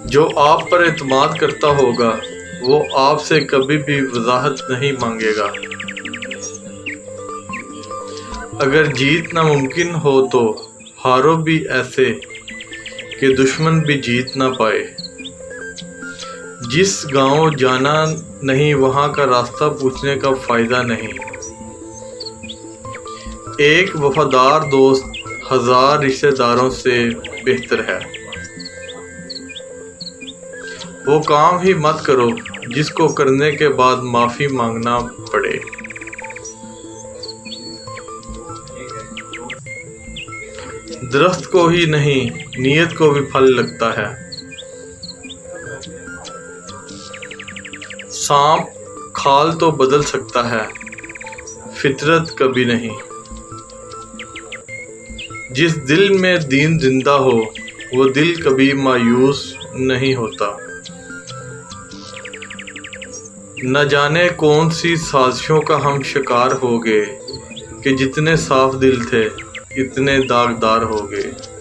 جو آپ پر اعتماد کرتا ہوگا وہ آپ سے کبھی بھی وضاحت نہیں مانگے گا۔ اگر جیت ناممکن ہو تو ہارو بھی ایسے کہ دشمن بھی جیت نہ پائے۔ جس گاؤں جانا نہیں وہاں کا راستہ پوچھنے کا فائدہ نہیں۔ ایک وفادار دوست ہزار رشتہ داروں سے بہتر ہے۔ وہ کام ہی مت کرو جس کو کرنے کے بعد معافی مانگنا پڑے۔ درخت کو ہی نہیں نیت کو بھی پھل لگتا ہے۔ سانپ کھال تو بدل سکتا ہے، فطرت کبھی نہیں۔ جس دل میں دین زندہ ہو وہ دل کبھی مایوس نہیں ہوتا۔ نہ جانے کون سی سازشوں کا ہم شکار ہو گئے کہ جتنے صاف دل تھے اتنے داغدار ہو گئے۔